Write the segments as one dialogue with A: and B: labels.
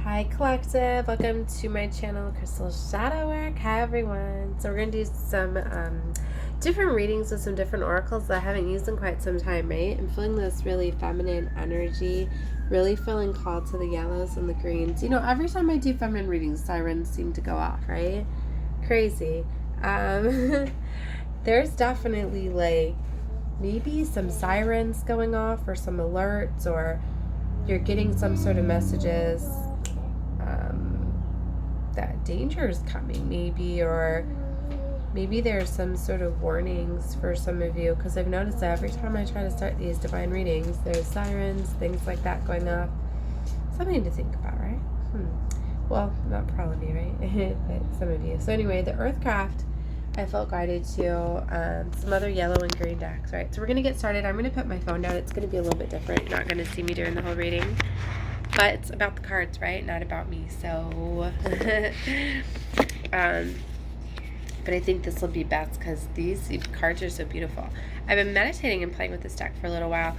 A: Hi Collective, welcome to my channel Crystal Shadow Work. Hi everyone. So we're going to do some different readings with some different oracles that I haven't used in quite some time, right? I'm feeling this really feminine energy, really feeling called to the yellows and the greens. You know, every time I do feminine readings, sirens seem to go off, right? Crazy. There's definitely like maybe some sirens going off or some alerts, or you're getting some sort of messages that danger is coming, maybe, or maybe there's some sort of warnings for some of you, because I've noticed that every time I try to start these divine readings, there's sirens, things like that going off. Something to think about, right? Well, not for all of you, right? But some of you. So anyway, the EARTHCRAFT, I felt guided to some other yellow and green decks, right? So we're going to get started. I'm going to put my phone down. It's going to be a little bit different. You're not going to see me during the whole reading. But it's about the cards, right? Not about me. So, but I think this will be best because these cards are so beautiful. I've been meditating and playing with this deck for a little while.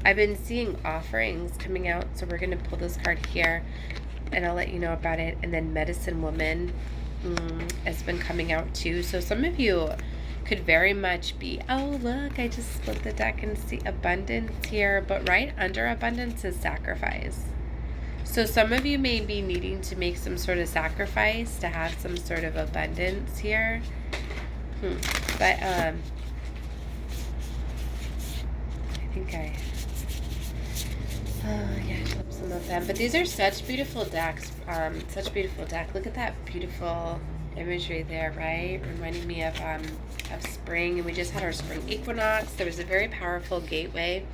A: I've been seeing offerings coming out. So we're going to pull this card here and I'll let you know about it. And then Medicine Woman has been coming out too. So some of you could very much be, oh, look, I just split the deck and see abundance here. But right under abundance is sacrifice. So some of you may be needing to make some sort of sacrifice to have some sort of abundance here. But I think I flipped some of them. But these are such beautiful decks. Such beautiful deck. Look at that beautiful imagery there, right? Reminding me of spring. And we just had our spring equinox. There was a very powerful gateway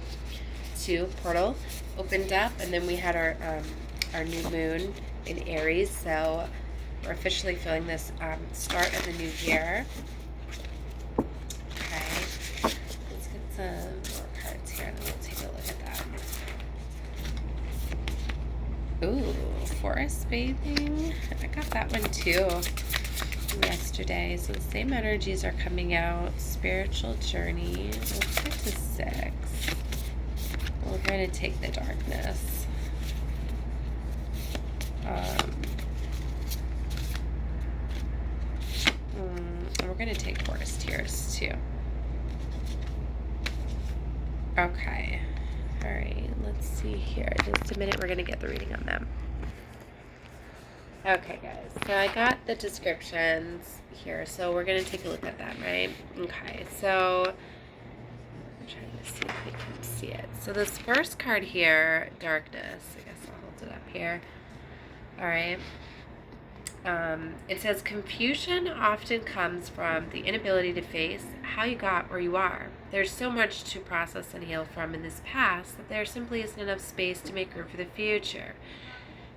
A: to portal opened up, and then we had our new moon in Aries, so we're officially feeling this start of the new year. Okay, let's get some more cards here and we'll take a look at that. Ooh, forest bathing. I got that one too yesterday. So the same energies are coming out. Spiritual journey. Let's get to 6. We're going to take the darkness. We're going to take forest tears too. Okay. All right. Let's see here. Just a minute. We're going to get the reading on them. Okay, guys. So I got the descriptions here. So we're going to take a look at them, right? Okay. So I'm trying to see if we can see it. So this first card here, darkness. I guess I'll hold it up here. All right. It says confusion often comes from the inability to face how you got where you are. There's so much to process and heal from in this past that there simply isn't enough space to make room for the future.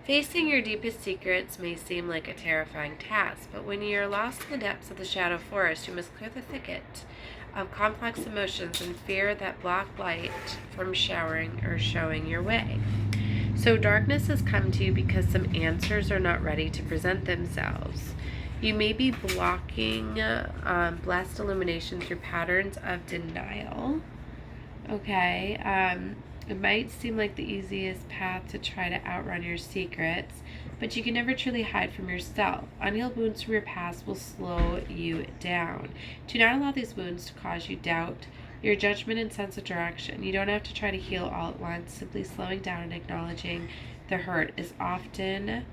A: Facing your deepest secrets may seem like a terrifying task, but when you're lost in the depths of the shadow forest, you must clear the thicket of complex emotions and fear that block light from showering or showing your way. So darkness has come to you because some answers are not ready to present themselves. You may be blocking blessed illumination through patterns of denial. Okay. It might seem like the easiest path to try to outrun your secrets, but you can never truly hide from yourself. Unhealed wounds from your past will slow you down. Do not allow these wounds to cause you doubt your judgment and sense of direction. You don't have to try to heal all at once. Simply slowing down and acknowledging the hurt is often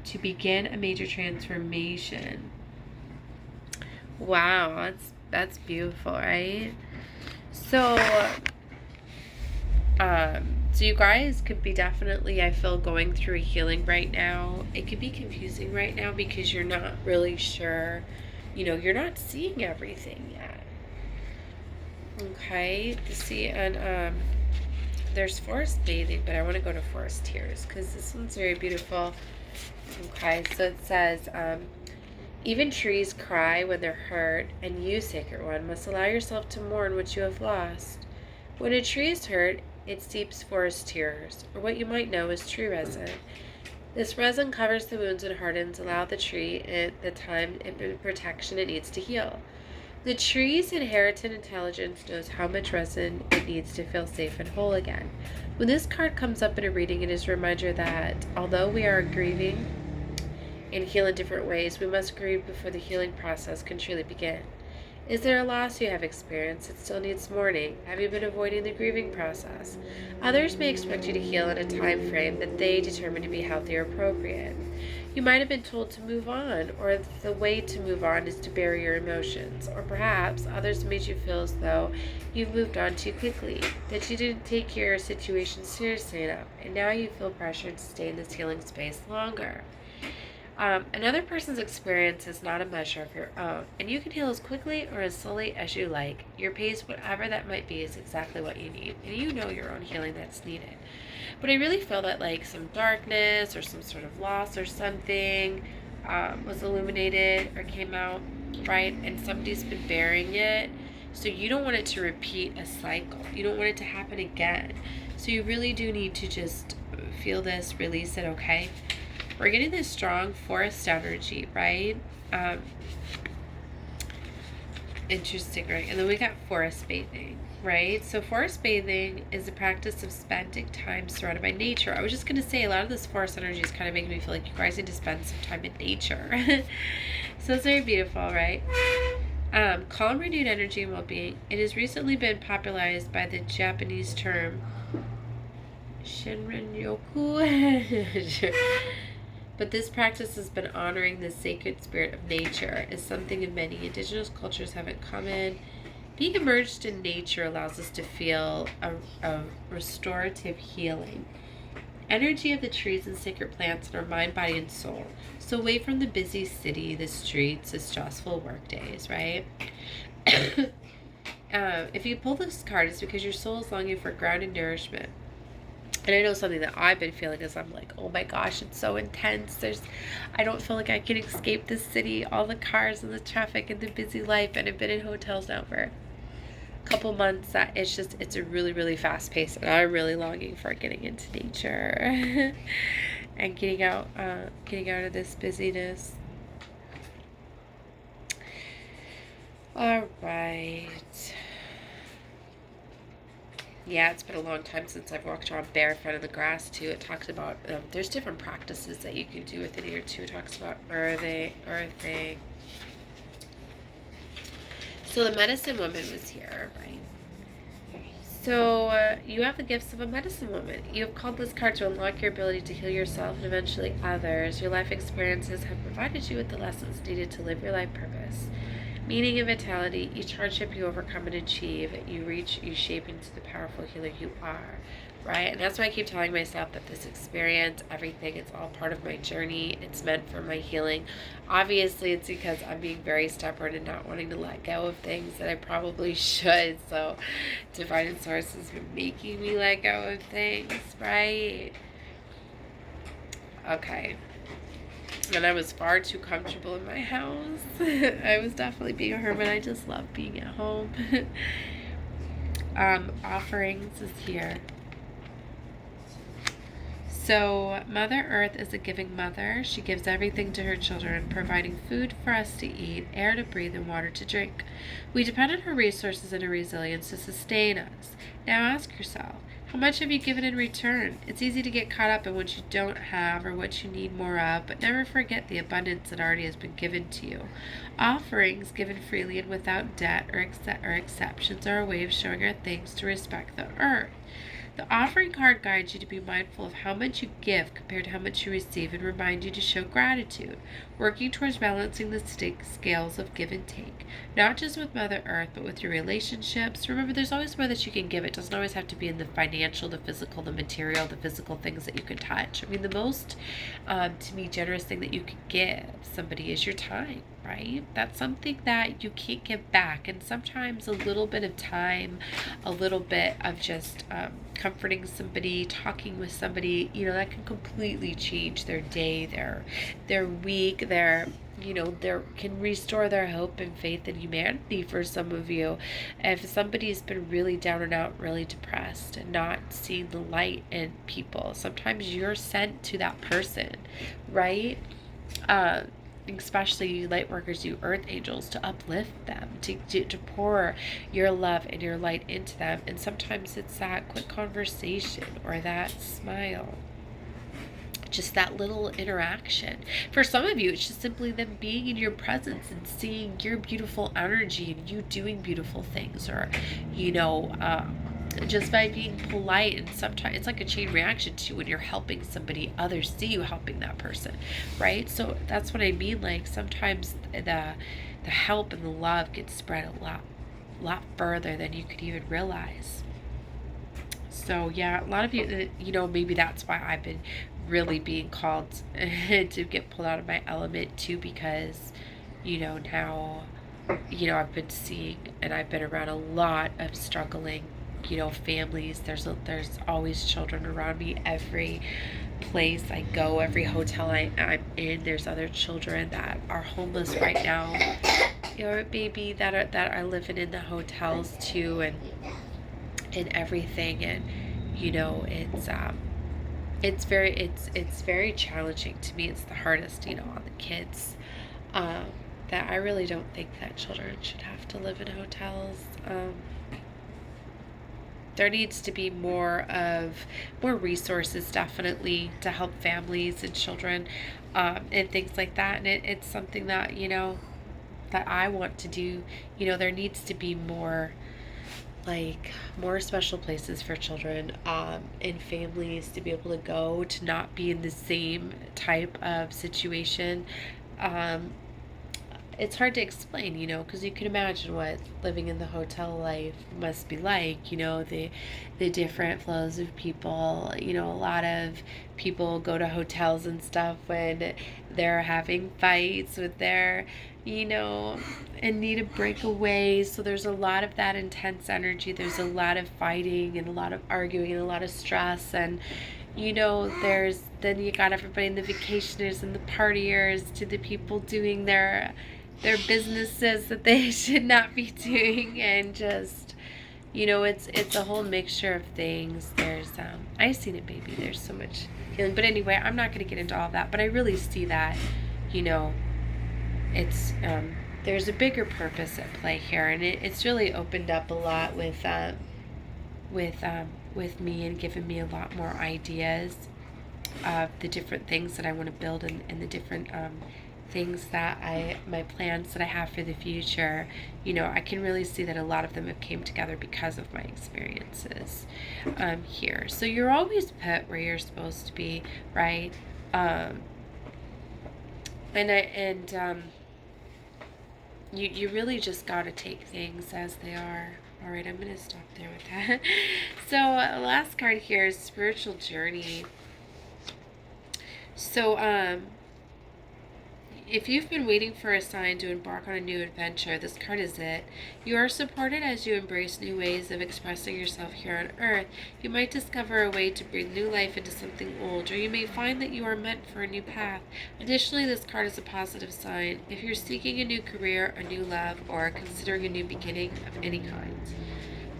A: to begin a major transformation. Wow, that's beautiful, right? So you guys could be definitely, I feel, going through a healing right now. It could be confusing right now because you're not really sure, you're not seeing everything yet. Okay, see, and there's forest bathing, but I want to go to forest tears because this one's very beautiful. Okay, so it says, even trees cry when they're hurt, and you, sacred one, must allow yourself to mourn what you have lost. When a tree is hurt, it steeps forest tears, or what you might know as tree resin. This resin covers the wounds and hardens, allow the tree the time and protection it needs to heal. The tree's inherited intelligence knows how much resin it needs to feel safe and whole again. When this card comes up in a reading, it is a reminder that although we are grieving and heal in different ways, we must grieve before the healing process can truly begin. Is there a loss you have experienced that still needs mourning? Have you been avoiding the grieving process? Others may expect you to heal in a time frame that they determine to be healthy or appropriate. You might have been told to move on, or the way to move on is to bury your emotions, or perhaps others made you feel as though you've moved on too quickly, that you didn't take your situation seriously enough, and now you feel pressured to stay in this healing space longer. Another person's experience is not a measure of your own, and you can heal as quickly or as slowly as you like. Your pace, whatever that might be, is exactly what you need, and you know your own healing that's needed. But I really feel that like some darkness or some sort of loss or something was illuminated or came out, right? And somebody's been bearing it, so you don't want it to repeat a cycle. You don't want it to happen again. So you really do need to just feel this, release it, okay? We're getting this strong forest energy, right? Interesting, right? And then we got forest bathing, right? So forest bathing is a practice of spending time surrounded by nature. I was just going to say, a lot of this forest energy is kind of making me feel like you guys need to spend some time in nature. So it's very beautiful, right? Calm, renewed energy and well-being. It has recently been popularized by the Japanese term Shinrin-yoku. But this practice has been honoring the sacred spirit of nature, is something in many indigenous cultures have in common. Being immersed in nature allows us to feel a restorative healing. Energy of the trees and sacred plants in our mind, body, and soul. So away from the busy city, the streets, the stressful work days, right? If you pull this card, it's because your soul is longing for grounded nourishment. And I know something that I've been feeling is I'm like, oh my gosh, it's so intense. I don't feel like I can escape this city, all the cars and the traffic and the busy life. And I've been in hotels now for a couple months. That it's a really, really fast pace. And I'm really longing for getting into nature and getting out of this busyness. All right. Yeah, it's been a long time since I've walked around barefoot in the grass, too. It talks about, there's different practices that you can do within here, too. It talks about earthing. So the medicine woman was here, right? So you have the gifts of a medicine woman. You have called this card to unlock your ability to heal yourself and eventually others. Your life experiences have provided you with the lessons needed to live your life purpose. Meaning and vitality, each hardship you overcome and achieve, you shape into the powerful healer you are, right? And that's why I keep telling myself that this experience, everything, it's all part of my journey. It's meant for my healing. Obviously, it's because I'm being very stubborn and not wanting to let go of things that I probably should. So, Divine Source has been making me let go of things, right? Okay. And I was far too comfortable in my house. I was definitely being a hermit. I just love being at home. Offerings is here. So Mother Earth is a giving mother. She gives everything to her children, providing food for us to eat, air to breathe, and water to drink. We depend on her resources and her resilience to sustain us. Now ask yourself, how much have you given in return? It's easy to get caught up in what you don't have or what you need more of, but never forget the abundance that already has been given to you. Offerings given freely and without debt or exceptions are a way of showing our thanks to respect the earth. The offering card guides you to be mindful of how much you give compared to how much you receive and remind you to show gratitude, working towards balancing the scales of give and take, not just with Mother Earth, but with your relationships. Remember, there's always more that you can give. It doesn't always have to be in the financial, the physical, the material, the physical things that you can touch. I mean, the most, to me, generous thing that you can give somebody is your time, right? That's something that you can't give back. And sometimes a little bit of time, a little bit of just comforting somebody, talking with somebody, that can completely change their day, their week, can restore their hope and faith in humanity for some of you. If somebody's been really down and out, really depressed and not seeing the light in people, sometimes you're sent to that person, right? especially you light workers, you earth angels, to uplift them, to pour your love and your light into them. And sometimes it's that quick conversation or that smile, just that little interaction. For some of you, it's just simply them being in your presence and seeing your beautiful energy and you doing beautiful things, or just by being polite. And sometimes it's like a chain reaction too. When you're helping somebody, others see you helping that person, right? So that's what I mean. Like, sometimes the help and the love gets spread a lot further than you could even realize. So yeah, a lot of you, maybe that's why I've been really being called to get pulled out of my element too, because now I've been seeing and I've been around a lot of struggling families. There's always children around me. Every place I go, every hotel I'm in, there's other children that are homeless right now, maybe that are living in the hotels too, and everything. And it's very challenging to me. It's the hardest on the kids, that I really don't think that children should have to live in hotels. There needs to be more resources, definitely, to help families and children, and things like that. And it's something that that I want to do. There needs to be more special places for children, and families to be able to go, to not be in the same type of situation. It's hard to explain, because you can imagine what living in the hotel life must be like, the different flows of people. A lot of people go to hotels and stuff when they're having fights with their, and need a breakaway. So there's a lot of that intense energy. There's a lot of fighting and a lot of arguing and a lot of stress. And then you got everybody, in the vacationers and the partiers, to the people doing their businesses that they should not be doing. And just it's a whole mixture of things. There's I seen it, baby. There's so much healing. But anyway, I'm not going to get into all of that, but I really see that it's there's a bigger purpose at play here. And it's really opened up a lot with me, and given me a lot more ideas of the different things that I want to build, and the different things that my plans that I have for the future. I can really see that a lot of them have came together because of my experiences here. So you're always put where you're supposed to be, right? You really just got to take things as they are. All right, I'm going to stop there with that. So last card here is spiritual journey. So if you've been waiting for a sign to embark on a new adventure, this card is it. You are supported as you embrace new ways of expressing yourself here on Earth. You might discover a way to breathe new life into something old, or you may find that you are meant for a new path. Additionally, this card is a positive sign if you're seeking a new career, a new love, or considering a new beginning of any kind.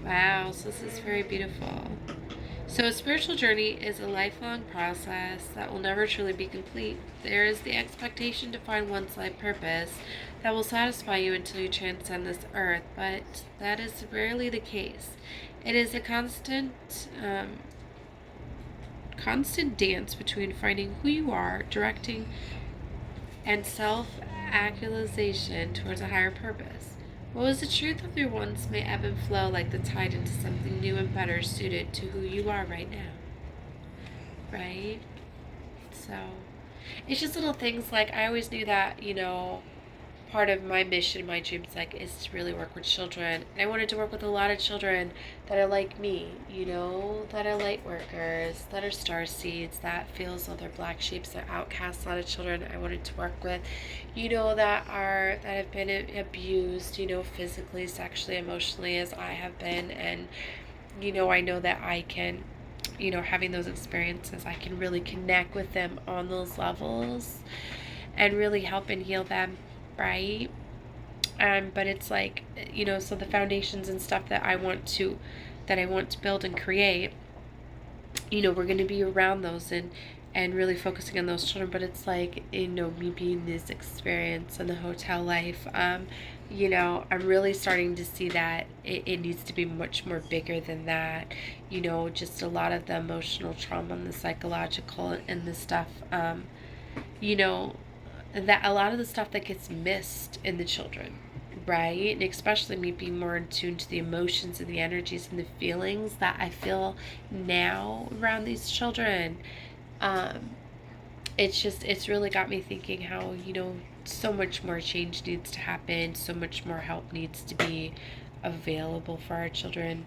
A: Wow, so this is very beautiful. So a spiritual journey is a lifelong process that will never truly be complete. There is the expectation to find one's life purpose that will satisfy you until you transcend this earth, but that is rarely the case. It is a constant dance between finding who you are, directing, and self-actualization towards a higher purpose. What was the truth of your once may ebb and flow like the tide into something new and better suited to who you are right now. Right? So, it's just little things like, I always knew that, part of my mission, my dreams, is to really work with children. And I wanted to work with a lot of children that are like me, that are light workers, that are star seeds, that feel as though they're black sheeps, they're outcasts. A lot of children I wanted to work with, that have been abused, physically, sexually, emotionally, as I have been. And, I know that I can, having those experiences, I can really connect with them on those levels and really help and heal them. Right? But it's so the foundations and stuff that I want to build and create, we're going to be around those and and really focusing on those children. But it's like, you know, me being this experience in the hotel life, you know, I'm really starting to see that it needs to be much more bigger than that. You know, just a lot of the emotional trauma and the psychological and the stuff, you know, that a lot of the stuff that gets missed in the children, right? And especially me being more in tune to the emotions and the energies and the feelings that I feel now around these children. It's really got me thinking how, you know, so much more change needs to happen, so much more help needs to be available for our children.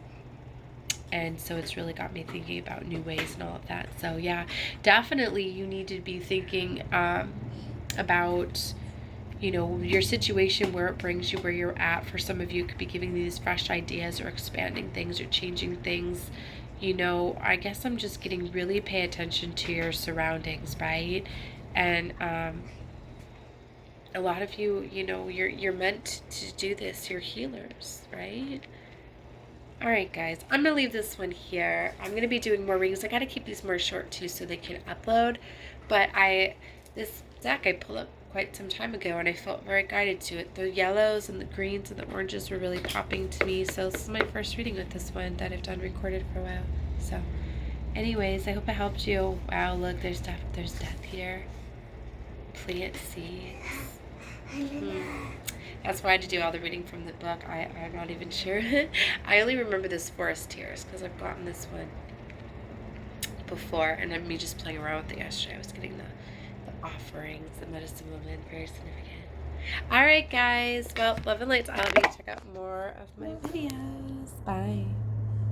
A: And so it's really got me thinking about new ways and all of that. So yeah, definitely you need to be thinking about, you know, your situation, where it brings you, where you're at. For some of you, it could be giving these fresh ideas or expanding things or changing things. You know, I guess I'm just getting really pay attention to your surroundings, right? And a lot of you, you know, you're meant to do this. You're healers, right? All right, guys, I'm going to leave this one here. I'm going to be doing more readings. I got to keep these more short, too, so they can upload. But this deck I pulled up quite some time ago, and I felt very guided to it. The yellows and the greens and the oranges were really popping to me. So this is my first reading with this one that I've done recorded for a while. So anyways, I hope it helped you. Wow, look, there's death here. Plant seeds. That's why I had to do all the reading from the book. I'm not even sure. I only remember this Forest Tears because I've gotten this one before, and I'm me just playing around with it yesterday. I was getting the offerings, the medicine woman, very significant. All right, guys. Well, love and lights. I'll be check out more of my videos. Bye.